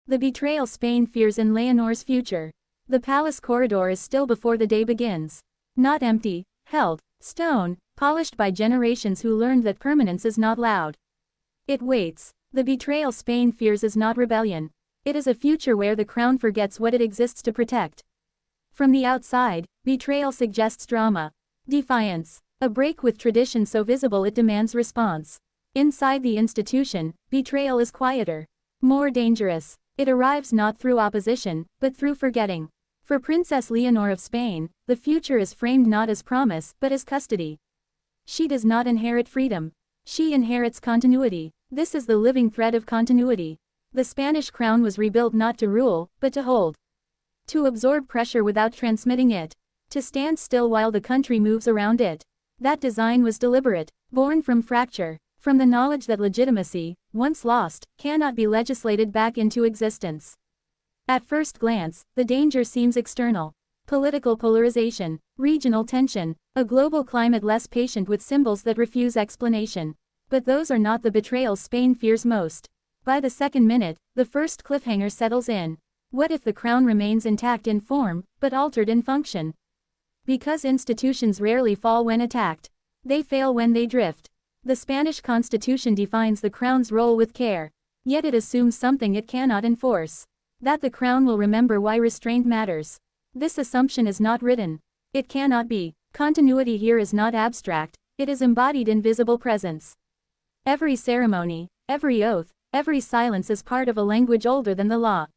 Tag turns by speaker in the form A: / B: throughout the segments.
A: The betrayal Spain fears in Leonor's future. The palace corridor is still before the day begins. Not empty, held, stone, polished by generations who learned that permanence is not loud. It waits. The betrayal Spain fears is not rebellion. It is a future where the crown forgets what it exists to protect. From the outside, betrayal suggests drama. Defiance. A break with tradition so visible it demands response. Inside the institution, betrayal is quieter. More dangerous. It arrives not through opposition, but through forgetting. For Princess Leonor of Spain, the future is framed not as promise, but as custody. She does not inherit freedom. She inherits continuity. This is the living thread of continuity. The Spanish crown was rebuilt not to rule, but to hold. To absorb pressure without transmitting it. To stand still while the country moves around it. That design was deliberate, born from fracture, from the knowledge that legitimacy, once lost, cannot be legislated back into existence. At first glance, the danger seems external. Political polarization, regional tension, a global climate less patient with symbols that refuse explanation. But those are not the betrayals Spain fears most. By the second minute, the first cliffhanger settles in. What if the crown remains intact in form, but altered in function? Because institutions rarely fall when attacked. They fail when they drift. The Spanish Constitution defines the crown's role with care. Yet it assumes something it cannot enforce. That the crown will remember why restraint matters. This assumption is not written. It cannot be. Continuity here is not abstract, it is embodied in visible presence. Every ceremony, every oath, every silence is part of a language older than the law.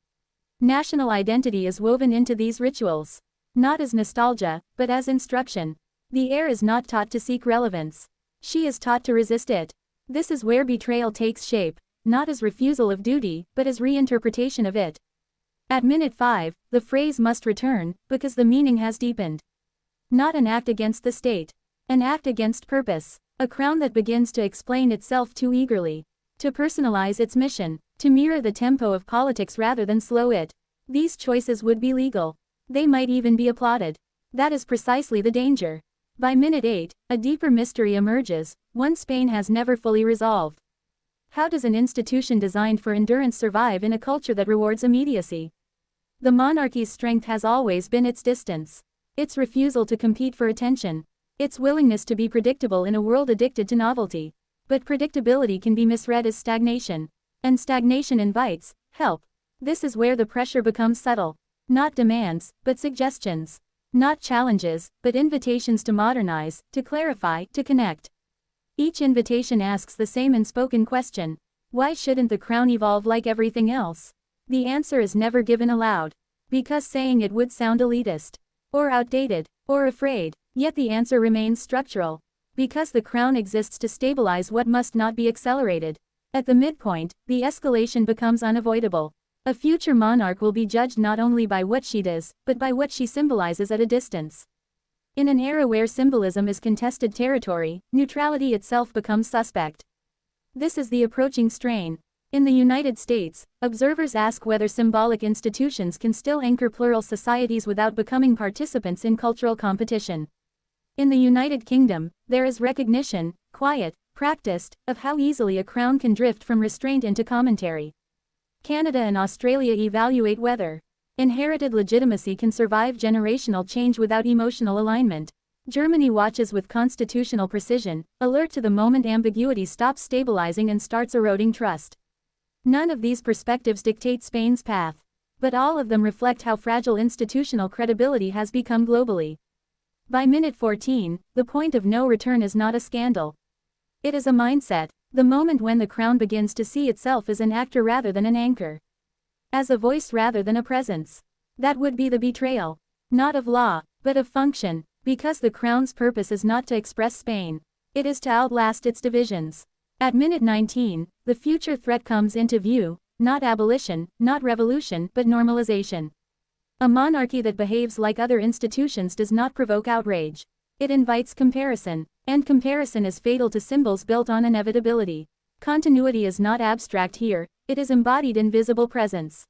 A: National identity is woven into these rituals. Not as nostalgia, but as instruction. The heir is not taught to seek relevance. She is taught to resist it. This is where betrayal takes shape, not as refusal of duty, but as reinterpretation of it. At minute 5, the phrase must return, because the meaning has deepened. Not an act against the state. An act against purpose. A crown that begins to explain itself too eagerly. To personalize its mission. To mirror the tempo of politics rather than slow it. These choices would be legal. They might even be applauded. That is precisely the danger. By minute 8, a deeper mystery emerges, one Spain has never fully resolved. How does an institution designed for endurance survive in a culture that rewards immediacy? The monarchy's strength has always been its distance. Its refusal to compete for attention. Its willingness to be predictable in a world addicted to novelty. But predictability can be misread as stagnation. And stagnation invites help. This is where the pressure becomes subtle. Not demands, but suggestions. Not challenges, but invitations to modernize, to clarify, to connect. Each invitation asks the same unspoken question. Why shouldn't the crown evolve like everything else? The answer is never given aloud. Because saying it would sound elitist. Or outdated. Or afraid. Yet the answer remains structural. Because the crown exists to stabilize what must not be accelerated. At the midpoint, the escalation becomes unavoidable. A future monarch will be judged not only by what she does, but by what she symbolizes at a distance. In an era where symbolism is contested territory, neutrality itself becomes suspect. This is the approaching strain. In the United States, observers ask whether symbolic institutions can still anchor plural societies without becoming participants in cultural competition. In the United Kingdom, there is recognition, quiet, practiced, of how easily a crown can drift from restraint into commentary. Canada and Australia evaluate whether inherited legitimacy can survive generational change without emotional alignment. Germany watches with constitutional precision, alert to the moment ambiguity stops stabilizing and starts eroding trust. None of these perspectives dictate Spain's path. But all of them reflect how fragile institutional credibility has become globally. By minute 14, the point of no return is not a scandal. It is a mindset. The moment when the crown begins to see itself as an actor rather than an anchor. As a voice rather than a presence. That would be the betrayal. Not of law, but of function, because the crown's purpose is not to express Spain. It is to outlast its divisions. At minute 19, the future threat comes into view, not abolition, not revolution, but normalization. A monarchy that behaves like other institutions does not provoke outrage. It invites comparison. And comparison is fatal to symbols built on inevitability. Continuity is not abstract here, it is embodied in visible presence.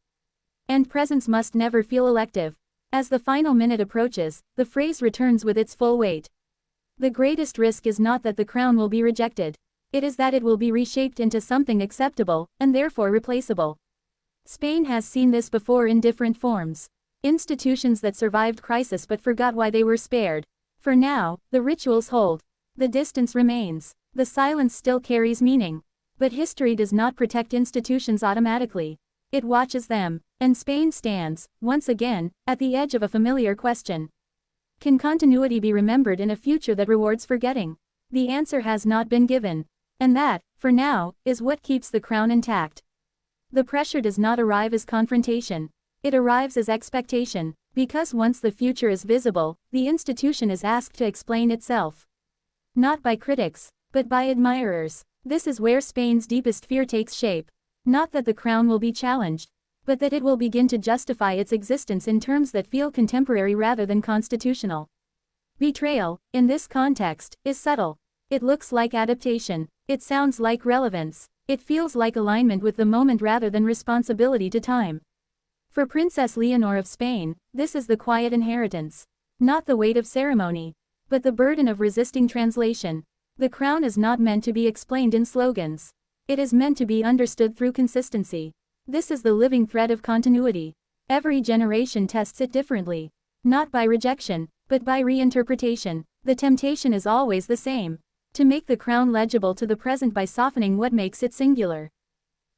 A: And presence must never feel elective. As the final minute approaches, the phrase returns with its full weight. The greatest risk is not that the crown will be rejected. It is that it will be reshaped into something acceptable, and therefore replaceable. Spain has seen this before in different forms. Institutions that survived crisis but forgot why they were spared. For now, the rituals hold. The distance remains. The silence still carries meaning. But history does not protect institutions automatically. It watches them, and Spain stands, once again, at the edge of a familiar question. Can continuity be remembered in a future that rewards forgetting? The answer has not been given. And that, for now, is what keeps the crown intact. The pressure does not arrive as confrontation. It arrives as expectation, because once the future is visible, the institution is asked to explain itself. Not by critics, but by admirers. This is where Spain's deepest fear takes shape. Not that the crown will be challenged, but that it will begin to justify its existence in terms that feel contemporary rather than constitutional. Betrayal, in this context, is subtle. It looks like adaptation. It sounds like relevance. It feels like alignment with the moment rather than responsibility to time. For Princess Leonor of Spain, this is the quiet inheritance. Not the weight of ceremony, but the burden of resisting translation. The crown is not meant to be explained in slogans. It is meant to be understood through consistency. This is the living thread of continuity. Every generation tests it differently. Not by rejection, but by reinterpretation. The temptation is always the same. To make the crown legible to the present by softening what makes it singular.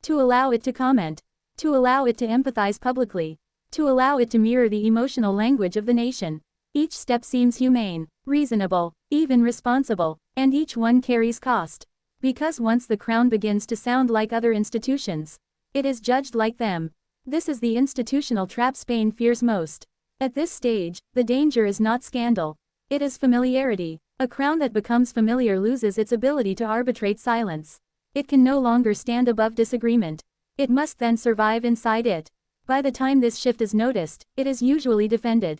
A: To allow it to comment. To allow it to empathize publicly. To allow it to mirror the emotional language of the nation. Each step seems humane, reasonable, even responsible, and each one carries cost. Because once the crown begins to sound like other institutions, it is judged like them. This is the institutional trap Spain fears most. At this stage, the danger is not scandal. It is familiarity. A crown that becomes familiar loses its ability to arbitrate silence. It can no longer stand above disagreement. It must then survive inside it. By the time this shift is noticed, it is usually defended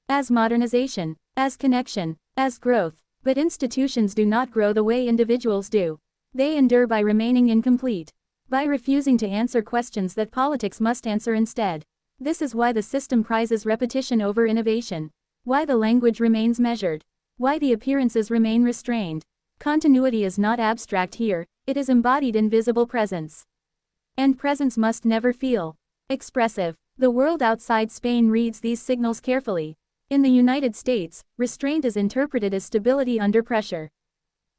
A: as modernization, as connection, as growth. But institutions do not grow the way individuals do. They endure by remaining incomplete. By refusing to answer questions that politics must answer instead. This is why the system prizes repetition over innovation. Why the language remains measured. Why the appearances remain restrained. Continuity is not abstract here, it is embodied in visible presence. And presence must never feel expressive. The world outside Spain reads these signals carefully. In the United States, restraint is interpreted as stability under pressure.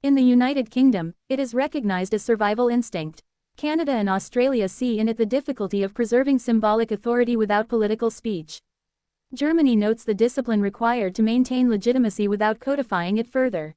A: In the United Kingdom, it is recognized as survival instinct. Canada and Australia see in it the difficulty of preserving symbolic authority without political speech. Germany notes the discipline required to maintain legitimacy without codifying it further.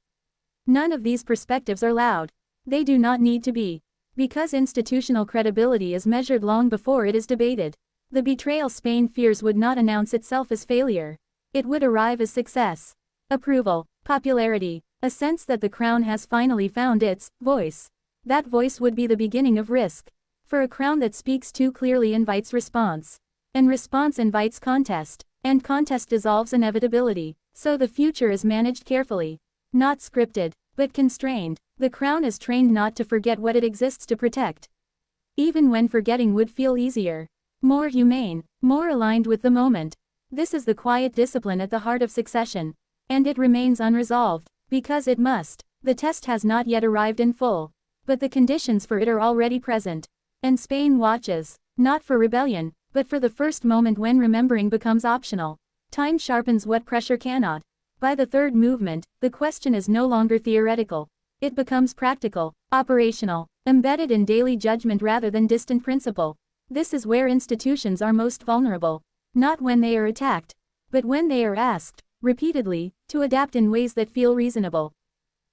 A: None of these perspectives are loud. They do not need to be. Because institutional credibility is measured long before it is debated. The betrayal Spain fears would not announce itself as failure. It would arrive as success. Approval, popularity, a sense that the crown has finally found its voice. That voice would be the beginning of risk. For a crown that speaks too clearly invites response. And response invites contest. And contest dissolves inevitability. So the future is managed carefully. Not scripted, but constrained. The crown is trained not to forget what it exists to protect. Even when forgetting would feel easier. More humane, more aligned with the moment. This is the quiet discipline at the heart of succession. And it remains unresolved, because it must. The test has not yet arrived in full. But the conditions for it are already present. And Spain watches, not for rebellion, but for the first moment when remembering becomes optional. Time sharpens what pressure cannot. By the third movement, the question is no longer theoretical. It becomes practical, operational, embedded in daily judgment rather than distant principle. This is where institutions are most vulnerable. Not when they are attacked, but when they are asked, repeatedly, to adapt in ways that feel reasonable.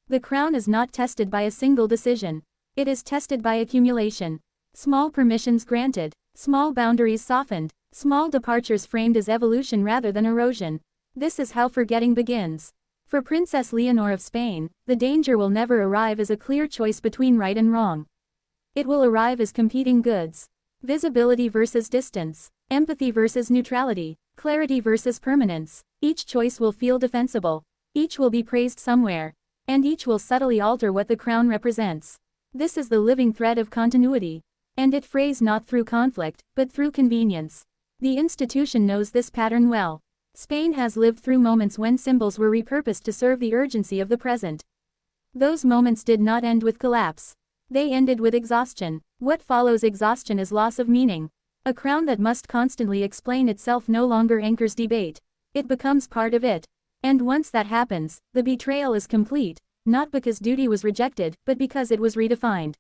A: The crown is not tested by a single decision. It is tested by accumulation. Small permissions granted, small boundaries softened, small departures framed as evolution rather than erosion. This is how forgetting begins. For Princess Leonor of Spain, the danger will never arrive as a clear choice between right and wrong. It will arrive as competing goods. Visibility versus distance, empathy versus neutrality, clarity versus permanence. Each choice will feel defensible. Each will be praised somewhere. And each will subtly alter what the crown represents. This is the living thread of continuity. And it frays not through conflict, but through convenience. The institution knows this pattern well. Spain has lived through moments when symbols were repurposed to serve the urgency of the present. Those moments did not end with collapse. They ended with exhaustion. What follows exhaustion is loss of meaning. A crown that must constantly explain itself no longer anchors debate. It becomes part of it. And once that happens, the betrayal is complete, not because duty was rejected, but because it was redefined.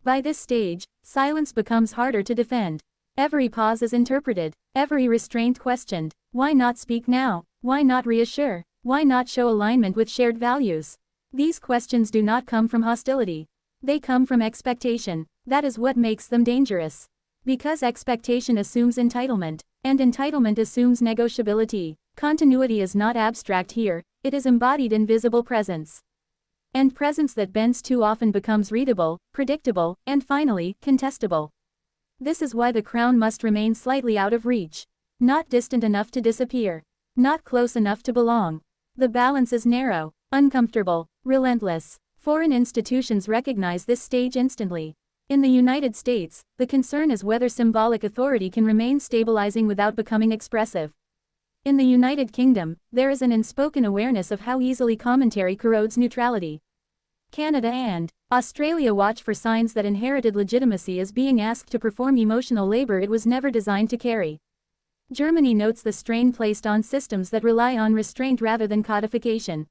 A: By this stage, silence becomes harder to defend. Every pause is interpreted, every restraint questioned. Why not speak now? Why not reassure? Why not show alignment with shared values? These questions do not come from hostility. They come from expectation. That is what makes them dangerous. Because expectation assumes entitlement, and entitlement assumes negotiability. Continuity is not abstract here, it is embodied in visible presence. And presence that bends too often becomes readable, predictable, and finally, contestable. This is why the crown must remain slightly out of reach. Not distant enough to disappear. Not close enough to belong. The balance is narrow, uncomfortable, relentless. Foreign institutions recognize this stage instantly. In the United States, the concern is whether symbolic authority can remain stabilizing without becoming expressive. In the United Kingdom, there is an unspoken awareness of how easily commentary corrodes neutrality. Canada and Australia watch for signs that inherited legitimacy is being asked to perform emotional labor it was never designed to carry. Germany notes the strain placed on systems that rely on restraint rather than codification.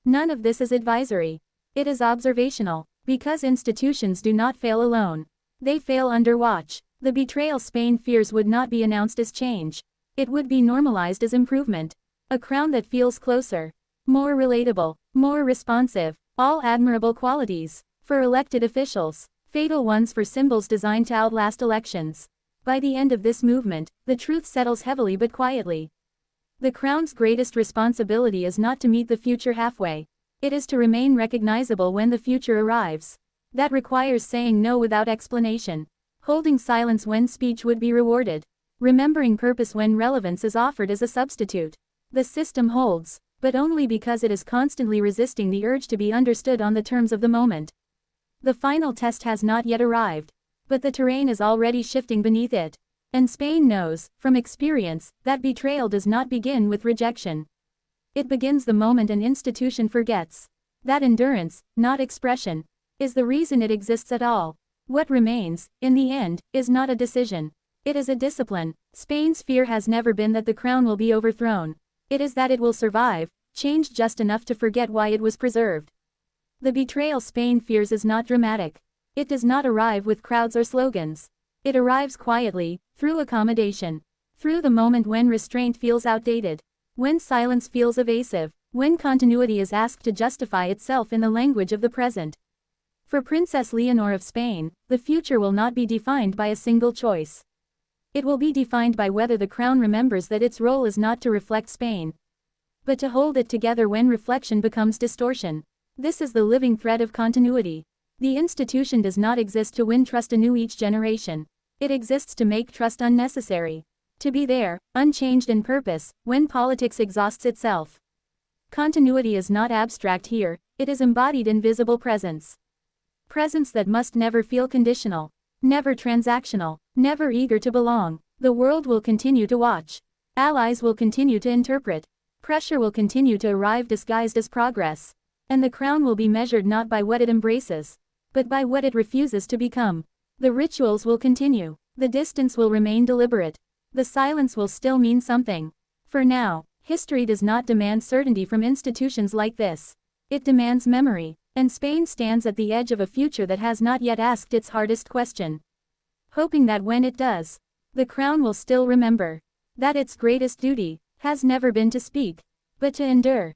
A: None of this is advisory. It is observational, because institutions do not fail alone. They fail under watch. The betrayal Spain fears would not be announced as change. It would be normalized as improvement. A crown that feels closer, more relatable, more responsive, all admirable qualities. For elected officials, fatal ones for symbols designed to outlast elections. By the end of this movement, the truth settles heavily but quietly. The crown's greatest responsibility is not to meet the future halfway. It is to remain recognizable when the future arrives. That requires saying no without explanation. Holding silence when speech would be rewarded. Remembering purpose when relevance is offered as a substitute. The system holds, but only because it is constantly resisting the urge to be understood on the terms of the moment. The final test has not yet arrived, but the terrain is already shifting beneath it. And Spain knows, from experience, that betrayal does not begin with rejection. It begins the moment an institution forgets. That endurance, not expression, is the reason it exists at all. What remains, in the end, is not a decision. It is a discipline. Spain's fear has never been that the crown will be overthrown. It is that it will survive, change just enough to forget why it was preserved. The betrayal Spain fears is not dramatic. It does not arrive with crowds or slogans. It arrives quietly, through accommodation. Through the moment when restraint feels outdated. When silence feels evasive. When continuity is asked to justify itself in the language of the present. For Princess Leonor of Spain, the future will not be defined by a single choice. It will be defined by whether the crown remembers that its role is not to reflect Spain, but to hold it together when reflection becomes distortion. This is the living thread of continuity. The institution does not exist to win trust anew each generation. It exists to make trust unnecessary. To be there, unchanged in purpose, when politics exhausts itself. Continuity is not abstract here, it is embodied in visible presence. Presence that must never feel conditional. Never transactional, never eager to belong. The world will continue to watch. Allies will continue to interpret. Pressure will continue to arrive disguised as progress. And the crown will be measured not by what it embraces, but by what it refuses to become. The rituals will continue. The distance will remain deliberate. The silence will still mean something. For now, history does not demand certainty from institutions like this. It demands memory. And Spain stands at the edge of a future that has not yet asked its hardest question. Hoping that when it does, the crown will still remember that its greatest duty has never been to speak, but to endure.